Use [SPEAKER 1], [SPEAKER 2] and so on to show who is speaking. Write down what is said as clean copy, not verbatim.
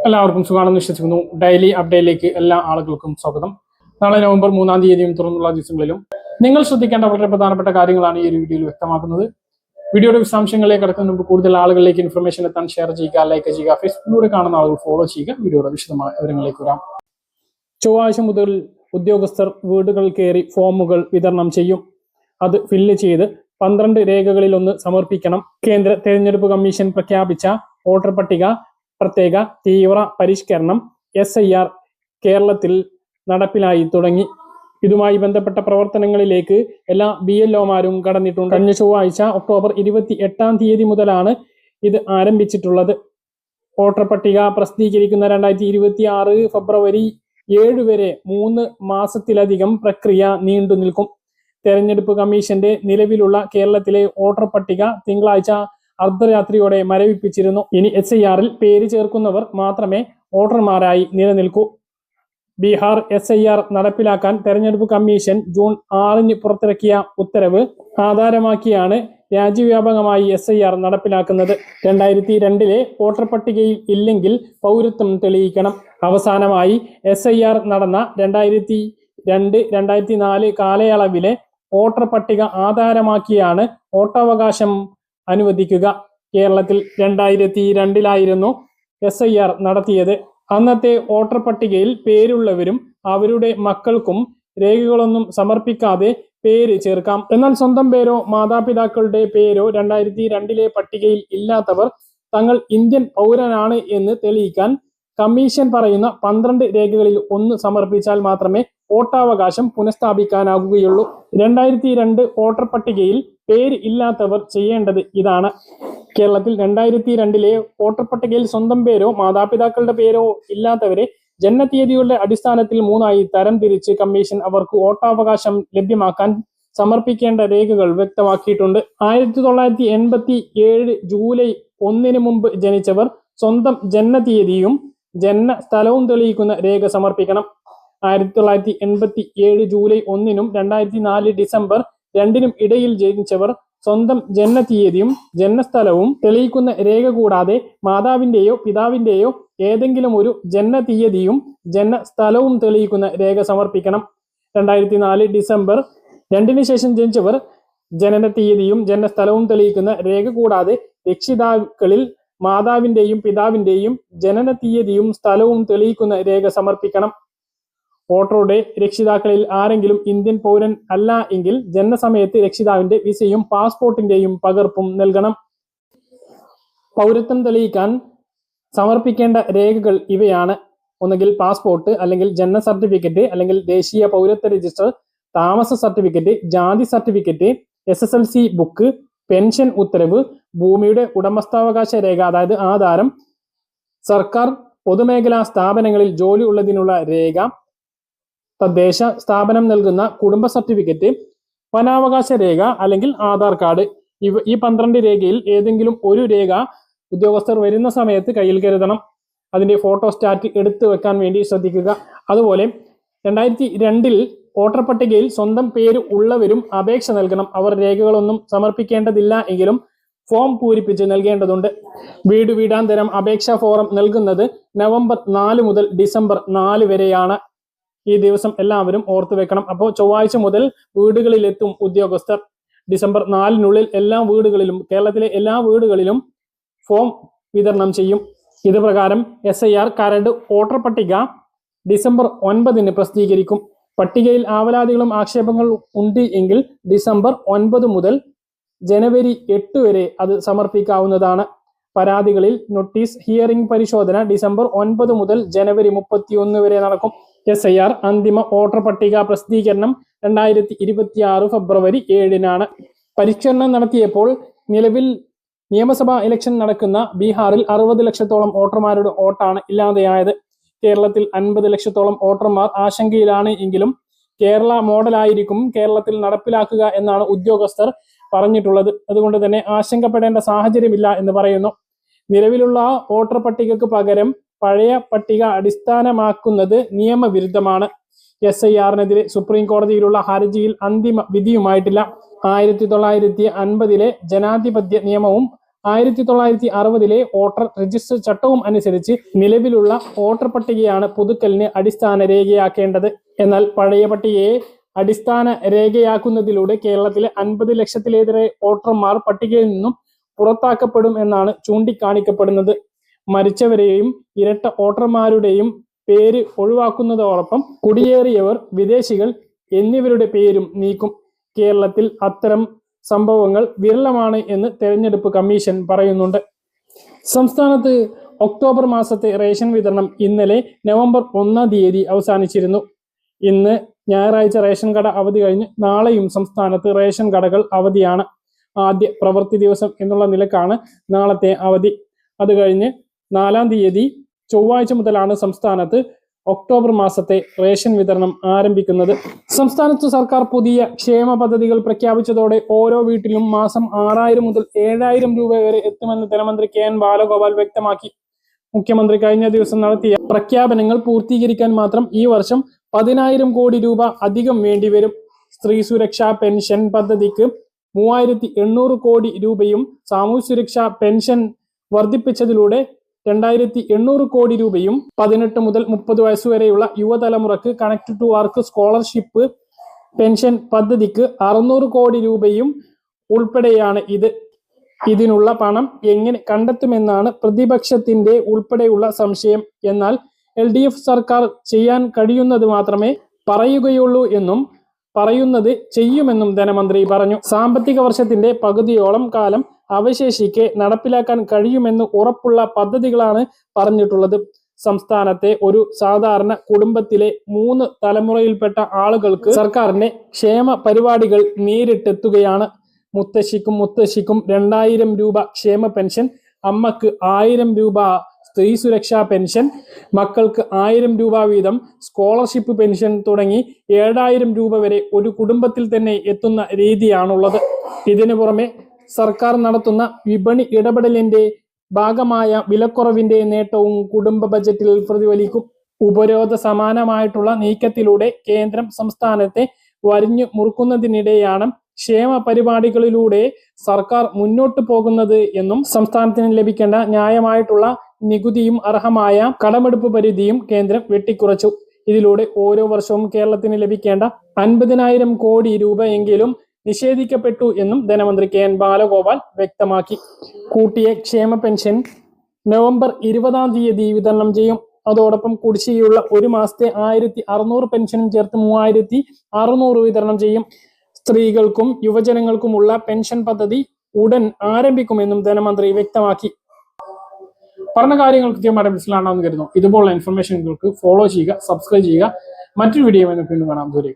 [SPEAKER 1] എല്ലാവർക്കും സുഖമാണെന്ന് വിശ്വസിക്കുന്നു. ഡെയിലി അപ്ഡേറ്റിലേക്ക് എല്ലാ ആളുകൾക്കും സ്വാഗതം. നാളെ നവംബർ 3-ാം തീയതിയും തുറന്നുള്ള ദിവസങ്ങളിലും നിങ്ങൾ ശ്രദ്ധിക്കേണ്ട വളരെ പ്രധാനപ്പെട്ട കാര്യങ്ങളാണ് ഈ ഒരു വീഡിയോയിൽ വ്യക്തമാക്കുന്നത്. വീഡിയോയുടെ വിശദാംശങ്ങളിലേക്ക് കടക്കുന്നതിന് മുമ്പ് കൂടുതൽ ആളുകളിലേക്ക് ഇൻഫർമേഷൻ എത്താൻ ഷെയർ ചെയ്യുക, ലൈക്ക് ചെയ്യുക, ഫേസ്ബുക്കിലൂടെ കാണുന്ന ആളുകൾ ഫോളോ ചെയ്യുക. വീഡിയോയുടെ വിശദമായ വിവരങ്ങളിലേക്ക് വരാം. ചൊവ്വാഴ്ച മുതൽ ഉദ്യോഗസ്ഥർ വീടുകൾ കയറി ഫോമുകൾ വിതരണം ചെയ്യും. അത് ഫില്ല് ചെയ്ത് 12 രേഖകളിലൊന്ന് സമർപ്പിക്കണം. കേന്ദ്ര തെരഞ്ഞെടുപ്പ് കമ്മീഷൻ പ്രഖ്യാപിച്ച വോട്ടർ പട്ടിക പ്രത്യേക തീവ്ര പരിഷ്കരണം SIR കേരളത്തിൽ നടപ്പിലായി തുടങ്ങി. ഇതുമായി ബന്ധപ്പെട്ട പ്രവർത്തനങ്ങളിലേക്ക് എല്ലാ BLOമാരും കടന്നിട്ടുണ്ട്. കഴിഞ്ഞ ചൊവ്വാഴ്ച ഒക്ടോബർ 28-ാം തീയതി മുതലാണ് ഇത് ആരംഭിച്ചിട്ടുള്ളത്. വോട്ടർ പട്ടിക പ്രസിദ്ധീകരിക്കുന്ന 2026 ഫെബ്രുവരി 7 വരെ 3 മാസത്തിലധികം പ്രക്രിയ നീണ്ടു നിൽക്കും. തെരഞ്ഞെടുപ്പ് കമ്മീഷന്റെ നിലവിലുള്ള കേരളത്തിലെ വോട്ടർ പട്ടിക തിങ്കളാഴ്ച അർദ്ധരാത്രിയോടെ മരവിപ്പിച്ചിരുന്നു. ഇനി SIRൽ പേര് ചേർക്കുന്നവർ മാത്രമേ വോട്ടർമാരായി നിലനിൽക്കൂ. ബീഹാർ SIR നടപ്പിലാക്കാൻ തെരഞ്ഞെടുപ്പ് കമ്മീഷൻ ജൂൺ 6-ന് പുറത്തിറക്കിയ ഉത്തരവ് ആധാരമാക്കിയാണ് രാജ്യവ്യാപകമായി SIR നടപ്പിലാക്കുന്നത്. 2002-ലെ വോട്ടർ പട്ടികയിൽ ഇല്ലെങ്കിൽ പൗരത്വം തെളിയിക്കണം. അവസാനമായി SIR നടന്ന 2002-2004 കാലയളവിലെ വോട്ടർ പട്ടിക ആധാരമാക്കിയാണ് വോട്ടവകാശം അനുവദിക്കുക. കേരളത്തിൽ 2002-ലായിരുന്നു SIR നടത്തിയത്. അന്നത്തെ വോട്ടർ പട്ടികയിൽ പേരുള്ളവരും അവരുടെ മക്കൾക്കും രേഖകളൊന്നും സമർപ്പിക്കാതെ പേര് ചേർക്കാം. എന്നാൽ സ്വന്തം പേരോ മാതാപിതാക്കളുടെ പേരോ 2002-ലെ പട്ടികയിൽ ഇല്ലാത്തവർ തങ്ങൾ ഇന്ത്യൻ പൗരനാണ് എന്ന് തെളിയിക്കാൻ കമ്മീഷൻ പറയുന്ന 12 രേഖകളിൽ ഒന്ന് സമർപ്പിച്ചാൽ മാത്രമേ വോട്ടവകാശം പുനഃസ്ഥാപിക്കാനാകുകയുള്ളൂ. 2002 വോട്ടർ പട്ടികയിൽ പേര് ഇല്ലാത്തവർ ചെയ്യേണ്ടത് ഇതാണ്. കേരളത്തിൽ 2002-ലെ വോട്ടർ പട്ടികയിൽ സ്വന്തം പേരോ മാതാപിതാക്കളുടെ പേരോ ഇല്ലാത്തവരെ ജനനത്തീയതികളുടെ അടിസ്ഥാനത്തിൽ 3ആയി തരംതിരിച്ച് കമ്മീഷൻ അവർക്ക് വോട്ടവകാശം ലഭ്യമാക്കാൻ സമർപ്പിക്കേണ്ട രേഖകൾ വ്യക്തമാക്കിയിട്ടുണ്ട്. 1987 ജൂലൈ 1-ന് മുമ്പ് ജനിച്ചവർ സ്വന്തം ജനനത്തീയതിയും ജനന സ്ഥലവും തെളിയിക്കുന്ന രേഖ സമർപ്പിക്കണം. 1987 ജൂലൈ 1-നും 2004 ഡിസംബർ 2-നും ഇടയിൽ ജനിച്ചവർ സ്വന്തം ജനനത്തീയതിയും ജനനസ്ഥലവും തെളിയിക്കുന്ന രേഖ കൂടാതെ മാതാവിന്റെയോ പിതാവിന്റെയോ ഏതെങ്കിലും ഒരു ജനനത്തീയതിയും ജനനസ്ഥലവും തെളിയിക്കുന്ന രേഖ സമർപ്പിക്കണം. 2004 ഡിസംബർ 2-ന് ശേഷം ജനിച്ചവർ ജനനത്തീയതിയും ജനനസ്ഥലവും തെളിയിക്കുന്ന രേഖ കൂടാതെ രക്ഷിതാക്കളിൽ മാതാവിന്റെയും പിതാവിന്റെയും ജനനത്തീയതിയും സ്ഥലവും തെളിയിക്കുന്ന രേഖ സമർപ്പിക്കണം. വോട്ടറുടെ രക്ഷിതാക്കളിൽ ആരെങ്കിലും ഇന്ത്യൻ പൗരൻ അല്ല എങ്കിൽ ജനനസമയത്ത് രക്ഷിതാവിന്റെ വിസയും പാസ്പോർട്ടിന്റെയും പകർപ്പും നൽകണം. പൗരത്വം തെളിയിക്കാൻ സമർപ്പിക്കേണ്ട രേഖകൾ ഇവയാണ്. ഒന്നുകിൽ പാസ്പോർട്ട്, അല്ലെങ്കിൽ ജനന സർട്ടിഫിക്കറ്റ്, അല്ലെങ്കിൽ ദേശീയ പൗരത്വ രജിസ്റ്റർ, താമസ സർട്ടിഫിക്കറ്റ്, ജാതി സർട്ടിഫിക്കറ്റ്, SSLC ബുക്ക്, പെൻഷൻ ഉത്തരവ്, ഭൂമിയുടെ ഉടമസ്ഥാവകാശ രേഖ അതായത് ആധാരം, സർക്കാർ പൊതുമേഖലാ സ്ഥാപനങ്ങളിൽ ജോലി ഉള്ളതിനുള്ള രേഖ, തദ്ദേശ സ്ഥാപനം നൽകുന്ന കുടുംബ സർട്ടിഫിക്കറ്റ്, വനാവകാശ രേഖ അല്ലെങ്കിൽ ആധാർ കാർഡ്. ഈ 12 രേഖയിൽ ഏതെങ്കിലും ഒരു രേഖ ഉദ്യോഗസ്ഥർ വരുന്ന സമയത്ത് കയ്യിൽ കരുതണം. അതിന്റെ ഫോട്ടോസ്റ്റാറ്റ് എടുത്തു വെക്കാൻ വേണ്ടി ശ്രദ്ധിക്കുക. അതുപോലെ 2002-ൽ വോട്ടർ പട്ടികയിൽ സ്വന്തം പേര് ഉള്ളവരും അപേക്ഷ നൽകണം. അവർ രേഖകളൊന്നും സമർപ്പിക്കേണ്ടതില്ല എങ്കിലും ഫോം പൂരിപ്പിച്ച് നൽകേണ്ടതുണ്ട്. വീട് വീടാന്തരം അപേക്ഷാ ഫോറം നൽകുന്നത് നവംബർ 4 മുതൽ ഡിസംബർ 4 വരെയാണ്. ഈ ദിവസം എല്ലാവരും ഓർത്തു വെക്കണം. അപ്പോൾ ചൊവ്വാഴ്ച മുതൽ വീടുകളിലെത്തും ഉദ്യോഗസ്ഥർ. ഡിസംബർ 4-നുള്ളിൽ എല്ലാ വീടുകളിലും, കേരളത്തിലെ എല്ലാ വീടുകളിലും ഫോം വിതരണം ചെയ്യും. ഇത് പ്രകാരം SIR കരട് വോട്ടർ പട്ടിക ഡിസംബർ 9-ന് പ്രസിദ്ധീകരിക്കും. പട്ടികയിൽ ആവലാതികളും ആക്ഷേപങ്ങളും ഉണ്ട് എങ്കിൽ ഡിസംബർ 9 മുതൽ ജനുവരി 8 വരെ അത് സമർപ്പിക്കാവുന്നതാണ്. പരാതികളിൽ നോട്ടീസ് ഹിയറിംഗ് പരിശോധന ഡിസംബർ 9 മുതൽ ജനുവരി 31 വരെ നടക്കും. SIR അന്തിമ വോട്ടർ പട്ടിക പ്രസിദ്ധീകരണം 2026 ഫെബ്രുവരി 7-നാണ്. പരിഷ്കരണം നടത്തിയപ്പോൾ നിലവിൽ നിയമസഭാ ഇലക്ഷൻ നടക്കുന്ന ബീഹാറിൽ 60 ലക്ഷത്തോളം വോട്ടർമാരുടെ വോട്ടാണ് ഇല്ലാതെയായത്. കേരളത്തിൽ 50 ലക്ഷത്തോളം വോട്ടർമാർ ആശങ്കയിലാണ് എങ്കിലും കേരള മോഡലായിരിക്കും കേരളത്തിൽ നടപ്പിലാക്കുക എന്നാണ് ഉദ്യോഗസ്ഥർ പറഞ്ഞിട്ടുള്ളത്. അതുകൊണ്ട് തന്നെ ആശങ്കപ്പെടേണ്ട സാഹചര്യമില്ല എന്ന് പറയുന്നു. നിലവിലുള്ള വോട്ടർ പട്ടികക്ക് പകരം പഴയ പട്ടിക അടിസ്ഥാനമാക്കുന്നത് നിയമവിരുദ്ധമാണ്. SIRനെതിരെ സുപ്രീം കോടതിയിലുള്ള ഹർജിയിൽ അന്തിമ വിധിയുമായിട്ടില്ല. 1950-ലെ ജനാധിപത്യ നിയമവും 1960 വോട്ടർ രജിസ്റ്റർ ചട്ടവും അനുസരിച്ച് നിലവിലുള്ള വോട്ടർ പട്ടികയാണ് പുതുക്കലിന് അടിസ്ഥാന രേഖയാക്കേണ്ടത്. എന്നാൽ പഴയ പട്ടികയെ അടിസ്ഥാന രേഖയാക്കുന്നതിലൂടെ കേരളത്തിലെ 50 ലക്ഷത്തിലേറെ വോട്ടർമാർ പട്ടികയിൽ നിന്നും പുറത്താക്കപ്പെടും എന്നാണ് ചൂണ്ടിക്കാണിക്കപ്പെടുന്നത്. മരിച്ചവരെയും ഇരട്ട വോട്ടർമാരുടെയും പേര് ഒഴിവാക്കുന്നതോടൊപ്പം കുടിയേറിയവർ, വിദേശികൾ എന്നിവരുടെ പേരും നീക്കും. കേരളത്തിൽ അത്തരം സംഭവങ്ങൾ വിരളമാണ് എന്ന് തെരഞ്ഞെടുപ്പ് കമ്മീഷൻ പറയുന്നുണ്ട്. സംസ്ഥാനത്ത് ഒക്ടോബർ മാസത്തെ റേഷൻ വിതരണം ഇന്നലെ നവംബർ 1 അവസാനിച്ചിരുന്നു. ഇന്ന് ഞായറാഴ്ച റേഷൻ കട അവധി കഴിഞ്ഞ് നാളെയും സംസ്ഥാനത്ത് റേഷൻ കടകൾ അവധിയാണ്. ആദ്യ പ്രവൃത്തി ദിവസം എന്നുള്ള നിലക്കാണ് നാളത്തെ അവധി. അത് കഴിഞ്ഞ് 4 ചൊവ്വാഴ്ച മുതലാണ് സംസ്ഥാനത്ത് ഒക്ടോബർ മാസത്തെ റേഷൻ വിതരണം ആരംഭിക്കുന്നത്. സംസ്ഥാനത്ത് സർക്കാർ പുതിയ ക്ഷേമ പദ്ധതികൾ പ്രഖ്യാപിച്ചതോടെ ഓരോ വീട്ടിലും മാസം 6000 മുതൽ 7000 രൂപ വരെ എത്തുമെന്ന് ധനമന്ത്രി കെ എൻ ബാലഗോപാൽ വ്യക്തമാക്കി. മുഖ്യമന്ത്രി കഴിഞ്ഞ ദിവസം നടത്തിയ പ്രഖ്യാപനങ്ങൾ പൂർത്തീകരിക്കാൻ മാത്രം ഈ വർഷം 10,000 കോടി രൂപ അധികം വേണ്ടിവരും. സ്ത്രീ സുരക്ഷാ പെൻഷൻ പദ്ധതിക്ക് 3800 കോടി രൂപയും സാമൂഹ്യ സുരക്ഷാ പെൻഷൻ വർദ്ധിപ്പിച്ചതിലൂടെ 2800 കോടി രൂപയും 18 മുതൽ 30 വയസ്സുവരെയുള്ള യുവതലമുറക്ക് connect to work scholarship pension പദ്ധതിക്ക് 600 കോടി രൂപയും ഉൾപ്പെടെയാണ് ഇത്. ഇതിനുള്ള പണം എങ്ങനെ കണ്ടെത്തുമെന്നാണ് പ്രതിപക്ഷത്തിന്റെ ഉൾപ്പെടെയുള്ള സംശയം. എന്നാൽ LDF സർക്കാർ ചെയ്യാൻ കഴിയുന്നത് മാത്രമേ പറയുകയുള്ളൂ എന്നും പറയുന്നത് ചെയ്യുമെന്നും ധനമന്ത്രി പറഞ്ഞു. സാമ്പത്തിക വർഷത്തിന്റെ പകുതിയോളം കാലം അവശേഷിക്കെ നടപ്പിലാക്കാൻ കഴിയുമെന്ന് ഉറപ്പുള്ള പദ്ധതികളാണ് പറഞ്ഞിട്ടുള്ളത്. സംസ്ഥാനത്തെ ഒരു സാധാരണ കുടുംബത്തിലെ 3 തലമുറയിൽപ്പെട്ട ആളുകൾക്ക് സർക്കാരിന്റെ ക്ഷേമ പരിപാടികൾ നേരിട്ടെത്തുകയാണ്. മുത്തശ്ശിക്കും 2000 രൂപ ക്ഷേമ പെൻഷൻ, അമ്മക്ക് 1000 രൂപ സ്ത്രീ സുരക്ഷാ പെൻഷൻ, മക്കൾക്ക് 1000 രൂപ വീതം സ്കോളർഷിപ്പ് പെൻഷൻ തുടങ്ങി 7000 രൂപ വരെ ഒരു കുടുംബത്തിൽ തന്നെ എത്തുന്ന രീതിയാണുള്ളത്. ഇതിനു പുറമെ സർക്കാർ നടത്തുന്ന വിപണി ഇടപെടലിന്റെ ഭാഗമായ വിലക്കുറവിന്റെ നേട്ടവും കുടുംബ ബജറ്റിൽ പ്രതിഫലിക്കും. ഉപരോധ സമാനമായിട്ടുള്ള നീക്കത്തിലൂടെ കേന്ദ്രം സംസ്ഥാനത്തെ വരിഞ്ഞു മുറുക്കുന്നതിനിടെയാണ് ക്ഷേമ പരിപാടികളിലൂടെ സർക്കാർ മുന്നോട്ട് പോകുന്നത് എന്നും സംസ്ഥാനത്തിന് ലഭിക്കേണ്ട ന്യായമായിട്ടുള്ള നികുതിയും അർഹമായ കടമെടുപ്പ് പരിധിയും കേന്ദ്രം വെട്ടിക്കുറച്ചു. ഇതിലൂടെ ഓരോ വർഷവും കേരളത്തിന് ലഭിക്കേണ്ട 50,000 കോടി രൂപയെങ്കിലും നിഷേധിക്കപ്പെട്ടു എന്നും ധനമന്ത്രി കെ എൻ ബാലഗോപാൽ വ്യക്തമാക്കി. കൂട്ടിയ ക്ഷേമ പെൻഷൻ നവംബർ 20 വിതരണം ചെയ്യും. അതോടൊപ്പം കുടിശ്ശികയുള്ള ഒരു മാസത്തെ 1600 പെൻഷനും ചേർത്ത് 3600 വിതരണം ചെയ്യും. സ്ത്രീകൾക്കും യുവജനങ്ങൾക്കുമുള്ള പെൻഷൻ പദ്ധതി ഉടൻ ആരംഭിക്കുമെന്നും ധനമന്ത്രി വ്യക്തമാക്കി. പറഞ്ഞ കാര്യങ്ങൾ കൃത്യമായിട്ട് മനസ്സിലാണെന്ന് കരുതുന്നു. ഇതുപോലുള്ള ഇൻഫർമേഷനുകൾക്ക് ഫോളോ ചെയ്യുക, സബ്സ്ക്രൈബ് ചെയ്യുക. മറ്റൊരു വീഡിയോ വീണ്ടും കാണാം. ദൂരെ